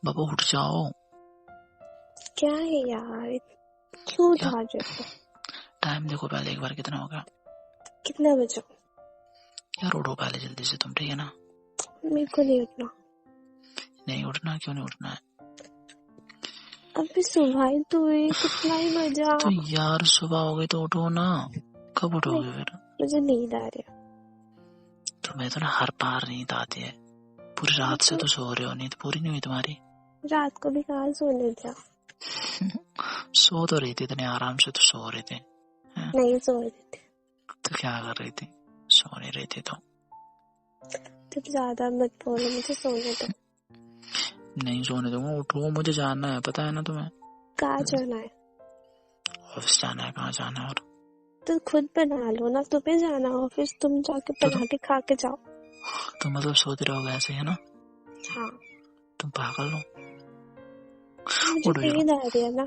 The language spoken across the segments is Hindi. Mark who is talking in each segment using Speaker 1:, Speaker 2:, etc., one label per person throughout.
Speaker 1: बाबा उठ जाओ।
Speaker 2: क्या है यार, क्यों उठा रहे हो?
Speaker 1: टाइम देखो पहले एक बार, कितना हो गया?
Speaker 2: कितना बजा?
Speaker 1: यार उठो पहले जल्दी से तुम, ठीक है ना?
Speaker 2: मेरे को नहीं उठना।
Speaker 1: नहीं उठना? क्यों नहीं उठना है?
Speaker 2: अभी सुबह ही तो हुई, कितना ही बजा?
Speaker 1: तो यार सुबह हो गई तो उठो ना। कब उठोगे फिर?
Speaker 2: मुझे नींद आ रही है।
Speaker 1: तुम्हें तो ना हर बार नींद आती है। पूरी रात से तो सो रहे हो, नींद पूरी नहीं हुई तुम्हारी?
Speaker 2: रात को भी कहाँ सोने दिया।
Speaker 1: सो तो रही थी, इतने आराम से तो सो रहे थे।
Speaker 2: नहीं सो रही थी।
Speaker 1: तो क्या कर रही थी? सो नहीं रही थी तो?
Speaker 2: तुम ज्यादा मत बोलो, मुझे सोने दो।
Speaker 1: नहीं सोने दूंगा, उठो, मुझे जाना है, पता है ना तुम्हें?
Speaker 2: कहाँ जाना है?
Speaker 1: ऑफिस जाना है। कहाँ जाना है? और
Speaker 2: तो खुद बना लो ना, तुम्हें जाना ऑफिस, तुम जाके बना के खा के जाओ।
Speaker 1: तो मतलब सोते रहोगे ऐसे, है ना?
Speaker 2: हाँ।
Speaker 1: तुम पागल हो?
Speaker 2: मुझे नींद आ रही है ना।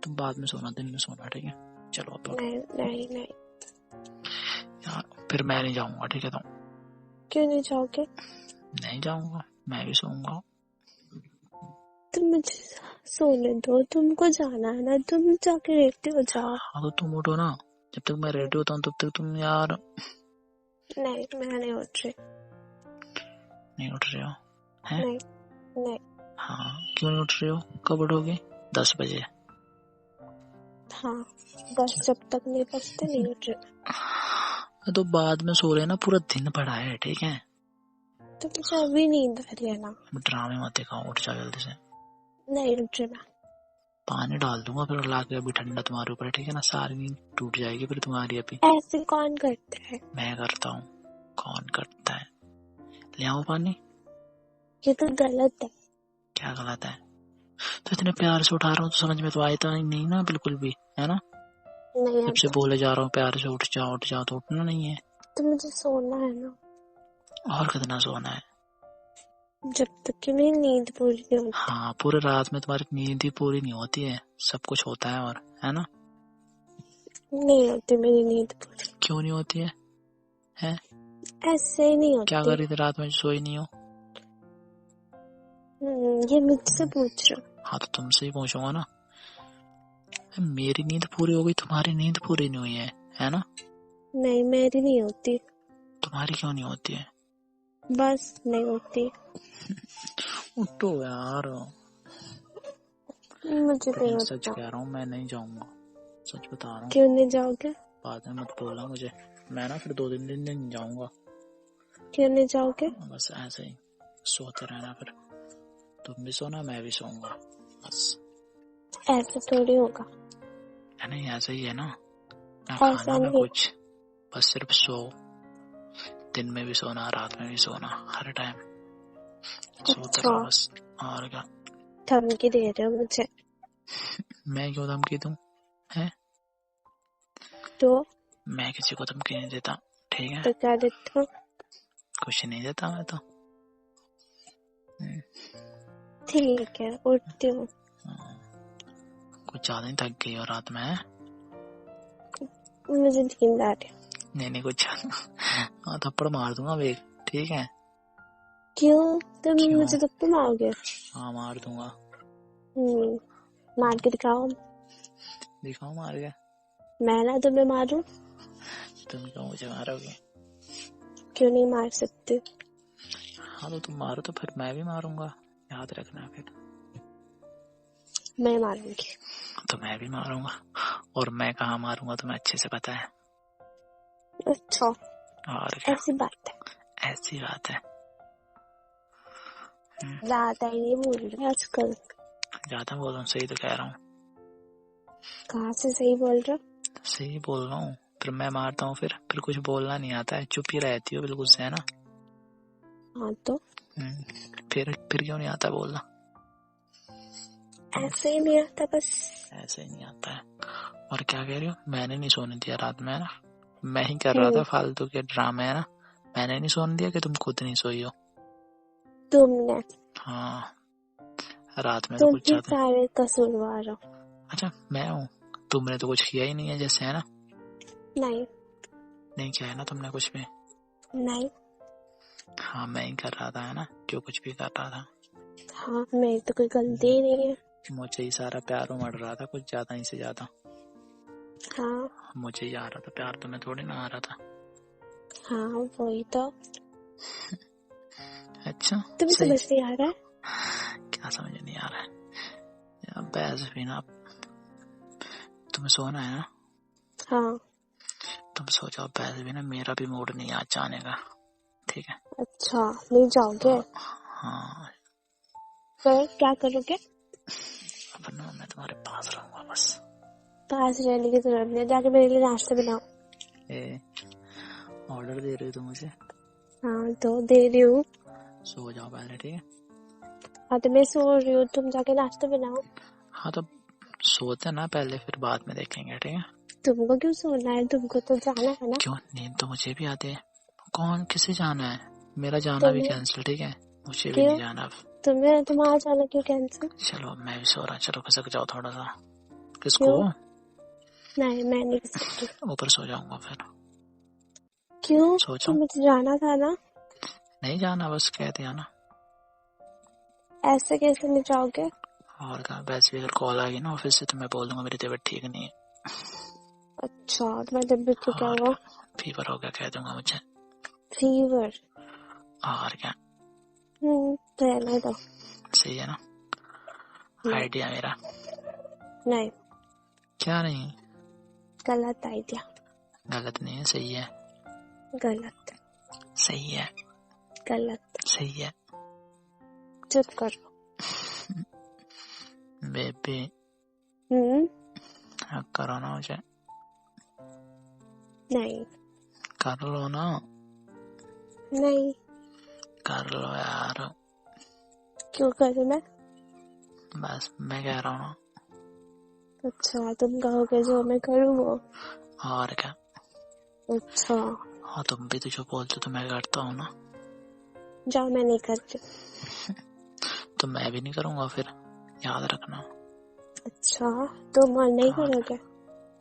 Speaker 1: तुम बाद में सोना, दिन में सोना, ठीक है? चलो अब।
Speaker 2: नहीं नहीं नहीं
Speaker 1: यार फिर मैं नहीं जाऊंगा, ठीक है? तो
Speaker 2: क्यों नहीं जाओगे?
Speaker 1: नहीं जाऊंगा, मैं भी सोऊंगा।
Speaker 2: तुम मुझे सोने दो, तुमको जाना है ना, तुम जाके रेडी हो जाओ।
Speaker 1: हाँ तो तुम उठो ना, जब तक मैं रेडी होता हूँ तब तक तुम यार।
Speaker 2: नहीं मैं नहीं उठ रही।
Speaker 1: नहीं उठ रहे हो? हैं?
Speaker 2: नहीं नहीं।
Speaker 1: हाँ क्यों नहीं उठ रहे हो? कब उठोगे? 10 बजे?
Speaker 2: हाँ 10 जब तक नहीं बजते नहीं उठ रही।
Speaker 1: तो बाद में सो रहे ना, पूरा दिन पड़ा है, ठीक है?
Speaker 2: तो मुझे अभी नींद आ रही है ना।
Speaker 1: ड्रामे मत दिखाओ, उठ जाओ जल्दी से।
Speaker 2: नहीं उठ रही मैं।
Speaker 1: पानी डाल दूंगा फिर लाके अभी ठंडा तुम्हारे ऊपर, ठीक है ना? सारी नींद टूट जाएगी फिर तुम्हारी अभी।
Speaker 2: ऐसे कौन करता है?
Speaker 1: मैं करता हूँ। कौन करता है? ले आओ पानी।
Speaker 2: ये तो गलत है।
Speaker 1: क्या गलत है? तो इतने प्यार से उठा रहा हूँ तो समझ में तो आया था नहीं ना, बिल्कुल भी, है ना?
Speaker 2: नहीं
Speaker 1: जब से बोले जा रहा हूँ प्यार से उठ जाओ तो उठना नहीं है।
Speaker 2: तो मुझे सोना है ना।
Speaker 1: और कितना सोना है?
Speaker 2: जब तक कि मेरी नींद पूरी नहीं होती।
Speaker 1: हाँ पूरे रात में तुम्हारी नींद ही पूरी नहीं होती है, सब कुछ होता है और, है ना?
Speaker 2: नहीं होती मेरी नींद पूरी।
Speaker 1: क्यों नहीं होती है? हैं?
Speaker 2: ऐसे ही नहीं होती।
Speaker 1: क्या कर रही थी रात में जो सोई नहीं हो?
Speaker 2: ये मुझसे पूछ रहे हो?
Speaker 1: हाँ तो तुमसे ही पूछूंगा ना। मेरी नींद पूरी हो गई, तुम्हारी नींद पूरी नहीं हुई है ना?
Speaker 2: नहीं मेरी नहीं होती।
Speaker 1: तुम्हारी क्यों नहीं होती है?
Speaker 2: बस नहीं होती।
Speaker 1: उठो यार।
Speaker 2: मुझे नहीं होता।
Speaker 1: सच कह रहा हूँ, मैं नहीं जाऊंगा, सच बता रहा हूँ।
Speaker 2: क्यों नहीं जाओगे?
Speaker 1: बाद में मत बोलना मुझे, मैं ना फिर 2 दिन नहीं जाऊंगा।
Speaker 2: क्यों नहीं जाओगे?
Speaker 1: बस ऐसे ही सोते रहना, फिर तुम भी सोना मैं भी सोऊंगा, बस।
Speaker 2: ऐसे थोड़ी होगा।
Speaker 1: नहीं ऐसा ही है ना, ना
Speaker 2: ऐसा
Speaker 1: खाना ना
Speaker 2: नहीं।
Speaker 1: कुछ, बस सिर्फ सो। दिन में भी सोना, रात में भी सोना, हर टाइम सोते रहो बस। और क्या
Speaker 2: धमकी दे रहे हो मुझे?
Speaker 1: मैं क्यों धमकी दूं? है
Speaker 2: तो
Speaker 1: मैं किसी को धमकी नहीं देता, ठीक है?
Speaker 2: तो क्या देते हो?
Speaker 1: कुछ नहीं देता मैं तो।
Speaker 2: ठीक है उठती हूँ।
Speaker 1: कुछ ज्यादा ही थक गई हो रात में?
Speaker 2: मुझे नींद आ रही।
Speaker 1: नहीं कुछ हाँ थप्पड़ मार दूंगा अब एक, ठीक है?
Speaker 2: क्यों? तुम मुझे थप्पड़ मारोगे?
Speaker 1: हाँ मार दूंगा।
Speaker 2: मार के दिखाओ।
Speaker 1: दिखाओ मार के।
Speaker 2: मैं ना तुम्हें मारूं?
Speaker 1: तुम क्यों मुझे मारोगे?
Speaker 2: क्यों नहीं मार सकते?
Speaker 1: हाँ तो तुम मारो तो फिर मैं भी मारूंगा, याद रखना। फिर
Speaker 2: मैं मारूंगी।
Speaker 1: तो मैं भी मारूंगा, और मैं कहाँ मारूंगा तुम्हें अच्छे से पता है।
Speaker 2: अच्छा
Speaker 1: और क्या?
Speaker 2: ऐसी बात है?
Speaker 1: ऐसी बात है।
Speaker 2: ज्यादा ही नहीं बोल रहे आजकल।
Speaker 1: ज्यादा बोल रहा हूँ? सही तो कह रहा हूँ।
Speaker 2: कहाँ से सही बोल रहे हो?
Speaker 1: सही बोल रहा हूँ। फिर मैं मारता हूँ, फिर कुछ बोलना नहीं आता है, चुप ही रहती हो बिल्कुल से, है ना?
Speaker 2: हाँ तो
Speaker 1: फिर क्यों नहीं आता बोलना?
Speaker 2: ऐसे ही नहीं आता, बस
Speaker 1: ऐसे ही नहीं आता है। और क्या कह रही हो? मैंने नहीं सोने दिया रात में, है ना? मैं ही कर रहा था फालतू के ड्रामे, है ना? मैंने नहीं सोने दिया कि तुम खुद नहीं सोई हो?
Speaker 2: तुमने।
Speaker 1: हाँ रात में तो
Speaker 2: तुम
Speaker 1: कुछ
Speaker 2: ही सारे कसूरवार हो।
Speaker 1: अच्छा मैं हूँ? तुमने तो कुछ किया ही नहीं है जैसे, है ना?
Speaker 2: नहीं
Speaker 1: किया है ना तुमने कुछ भी?
Speaker 2: नहीं।
Speaker 1: हाँ मैं ही कर रहा था, है ना? जो कुछ भी कर रहा था।
Speaker 2: हाँ, मेरी तो कोई गलती ही नहीं है।
Speaker 1: मुझे ही सारा प्यार उमड़ रहा था, कुछ ज्यादा ही से ज्यादा।
Speaker 2: हाँ
Speaker 1: मुझे ही आ रहा था प्यार, तुम्हें थोड़ी ना आ रहा था।
Speaker 2: हाँ, वही तो।
Speaker 1: अच्छा
Speaker 2: तुम्हें
Speaker 1: सही।
Speaker 2: समझ नहीं आ रहा है?
Speaker 1: क्या समझ नहीं आ रहा है यार, बहस भी ना। तुम्हें सोना है ना?
Speaker 2: हाँ।
Speaker 1: तुम सो जाओ, बहस भी ना। मेरा भी मूड नहीं आज जाने का, ठीक है?
Speaker 2: अच्छा, नहीं जाओगे?
Speaker 1: हाँ,
Speaker 2: फिर क्या करोगे?
Speaker 1: अपन मैं तुम्हारे पास रहूंगा बस।
Speaker 2: पास रहने की जरूरत नहीं है, जाके मेरे लिए नाश्ता बनाओ।
Speaker 1: ऑर्डर दे रही हो तुम मुझे?
Speaker 2: हाँ तो दे रही हूँ।
Speaker 1: सो जाओ पहले, ठीक है?
Speaker 2: हाँ तो मैं सो रही हूँ, तुम जाके नाश्ता बनाओ।
Speaker 1: हाँ तो सोते ना पहले, फिर बाद में देखेंगे, ठीक है?
Speaker 2: तुमको क्यों सोना है? तुमको तो जाना है ना।
Speaker 1: क्यों, नींद तो मुझे भी आती है। कौन किसे जाना है? मेरा जाना भी
Speaker 2: तुम्हें
Speaker 1: कैंसिल, ठीक है? मुझे भी
Speaker 2: क्यों?
Speaker 1: नहीं जाना अब।
Speaker 2: तुम्हारा जाना क्यों कैंसिल?
Speaker 1: चलो मैं भी सो रहा, चलो खिसक जाओ थोड़ा सा। किसको?
Speaker 2: क्यों? नहीं, मैं नहीं कर सकती।
Speaker 1: ऊपर सो जाऊंगा फिर।
Speaker 2: क्यों?
Speaker 1: सो
Speaker 2: तो
Speaker 1: जाऊं?
Speaker 2: मुझे जाना था ना।
Speaker 1: नहीं जाना, बस कह दिया ना।
Speaker 2: ऐसे कैसे नहीं जाओगे?
Speaker 1: और कहा, वैसे भी अगर कॉल आ गई ना ऑफिस से तो मैं बोल दूंगा मेरी तबीयत ठीक नहीं है।
Speaker 2: अच्छा, तुम्हारी तबीयत को क्या
Speaker 1: और
Speaker 2: हुआ?
Speaker 1: फीवर हो गया कह दूंगा मुझे।
Speaker 2: फीवर?
Speaker 1: और क्या।
Speaker 2: रहने दो।
Speaker 1: सही है ना
Speaker 2: नहीं।
Speaker 1: आइडिया मेरा?
Speaker 2: नहीं,
Speaker 1: क्या नहीं?
Speaker 2: गलत आइडिया।
Speaker 1: गलत नहीं है, सही है।
Speaker 2: गलत।
Speaker 1: सही है।
Speaker 2: गलत।
Speaker 1: सही है।
Speaker 2: चुप करो।
Speaker 1: बेबी करो ना मुझे।
Speaker 2: नहीं।
Speaker 1: कर लो ना।
Speaker 2: नहीं।
Speaker 1: कर लो यार।
Speaker 2: क्यों करूँ मैं?
Speaker 1: बस मैं कह रहा हूँ ना।
Speaker 2: अच्छा, तुम कहोगे जो मैं करूँ वो?
Speaker 1: और क्या।
Speaker 2: अच्छा,
Speaker 1: हाँ तुम भी तो जो बोलते तो मैं करता हूँ ना।
Speaker 2: जाओ, मैं नहीं करती।
Speaker 1: तो मैं भी नहीं करूँगा फिर, याद रखना।
Speaker 2: अच्छा, तुम और नहीं
Speaker 1: और
Speaker 2: करोगे?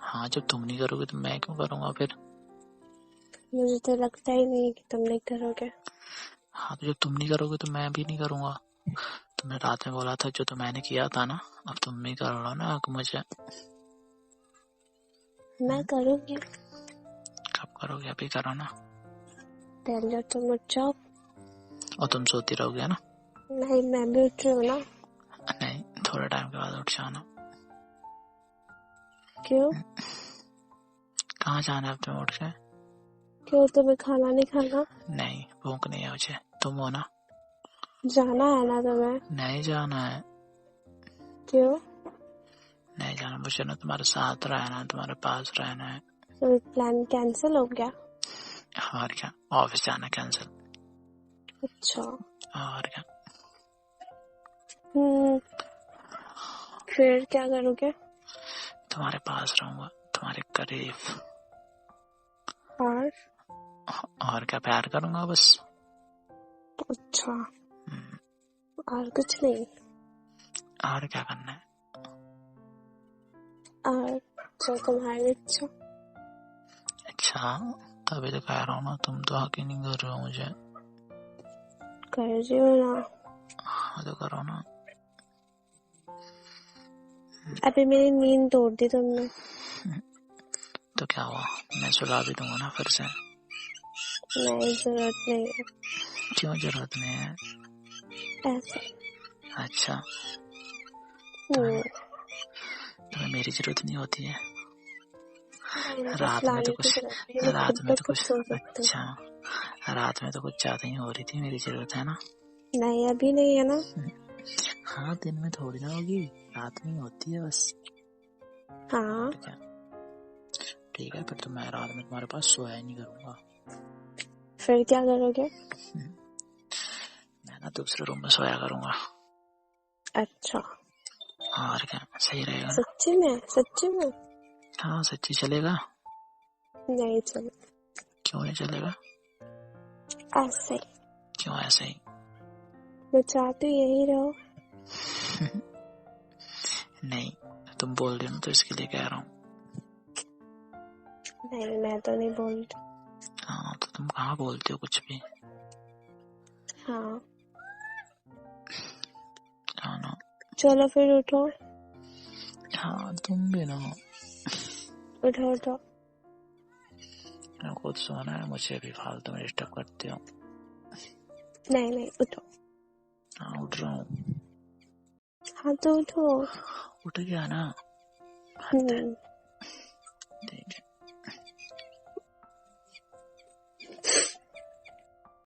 Speaker 1: हाँ, जब तुम नहीं करोगे तो मैं क्यों करूँगा फिर?
Speaker 2: मुझे तो लगता ही नहीं कि तुम नहीं करोगे।
Speaker 1: हाँ तो जब तुम नहीं करोगे तो मैं भी नहीं करूँगा। तुमने रात में बोला था जो तो मैंने किया था ना, अब तुम भी कर लो ना मुझे।
Speaker 2: मैं करूँगी।
Speaker 1: कब करोगे? अभी करो ना।
Speaker 2: पहले तुम उठ जाओ।
Speaker 1: और तुम सोती रहोगे ना?
Speaker 2: नहीं, मैं भी उठ रही हूँ ना।
Speaker 1: नहीं, थोड़े टाइम के बाद उठ जाना।
Speaker 2: क्यों?
Speaker 1: कहाँ जाना है अब तुम्हें उठ के?
Speaker 2: क्यों, तुम्हें खाना नहीं खाना?
Speaker 1: नहीं, भूख नहीं है मुझे। तुम हो ना?
Speaker 2: जाना है ना तुम्हें?
Speaker 1: नहीं जाना है।
Speaker 2: क्यों?
Speaker 1: नहीं जाना मुझे ना, तुम्हारे साथ रहना है, तुम्हारे पास रहना है।
Speaker 2: तो प्लान कैंसिल हो गया?
Speaker 1: और क्या, ऑफिस जाना कैंसिल।
Speaker 2: अच्छा।
Speaker 1: और क्या।
Speaker 2: फिर क्या करोगे?
Speaker 1: तुम्हारे पास रहूंगा, तुम्हारे करीब। और क्या, प्यार करूंगा बस।
Speaker 2: अच्छा, और कुछ नहीं?
Speaker 1: और क्या करना है?
Speaker 2: और जो तुम्हारी इच्छा।
Speaker 1: अच्छा, तभी तो कह रहा हूँ ना, तुम तो हक ही नहीं कर रहे हो मुझे।
Speaker 2: कर रही हो ना।
Speaker 1: हाँ तो करो ना।
Speaker 2: अभी मेरी नींद तोड़ दी तुमने।
Speaker 1: तो क्या हुआ, मैं सुला भी दूंगा ना फिर से।
Speaker 2: नहीं, जरूरत नहीं है।
Speaker 1: क्यों जरूरत नहीं है?
Speaker 2: ऐसा।
Speaker 1: अच्छा, तुम्हें मेरी जरूरत नहीं होती है? रात में तो कुछ
Speaker 2: सो सकते हो।
Speaker 1: अच्छा, रात में तो कुछ ज्यादा ही हो रही थी मेरी जरूरत, है ना?
Speaker 2: नहीं, अभी नहीं है ना।
Speaker 1: हाँ, दिन में थोड़ी ना होगी, रात में ही होती है बस।
Speaker 2: हाँ।
Speaker 1: क्या? ठीक है, फिर तो मैं रात में तुम्हारे पास सोया ही नहीं करूंगा।
Speaker 2: फिर क्या करोगे?
Speaker 1: मैं ना दूसरे रूम में सोया करूंगा।
Speaker 2: अच्छा।
Speaker 1: और क्या, सही रहेगा ना?
Speaker 2: सच्ची में? सच्ची में?
Speaker 1: हाँ सच्ची चलेगा।
Speaker 2: नहीं चलो।
Speaker 1: क्यों नहीं चलेगा?
Speaker 2: ऐसे ही।
Speaker 1: क्यों ऐसे ही?
Speaker 2: मैं चाहती हूँ यही रहो।
Speaker 1: नहीं, तुम बोल रही हो ना तो इसके लिए कह रहा हूँ।
Speaker 2: नहीं, मैं तो नहीं बोल रही।
Speaker 1: हाँ तो तुम कहाँ बोलते हो कुछ भी।
Speaker 2: हाँ। चलो फिर उठो,
Speaker 1: हाँ तुम भी ना,
Speaker 2: उठो उठो।
Speaker 1: मैं खुद सोना है, मुझे भी फालतू में डिस्टर्ब करती हो।
Speaker 2: नहीं नहीं उठो।
Speaker 1: हाँ उठ रहा हूँ।
Speaker 2: हाँ तो उठो।
Speaker 1: उठ गया ना।
Speaker 2: हम्म।
Speaker 1: ठीक है।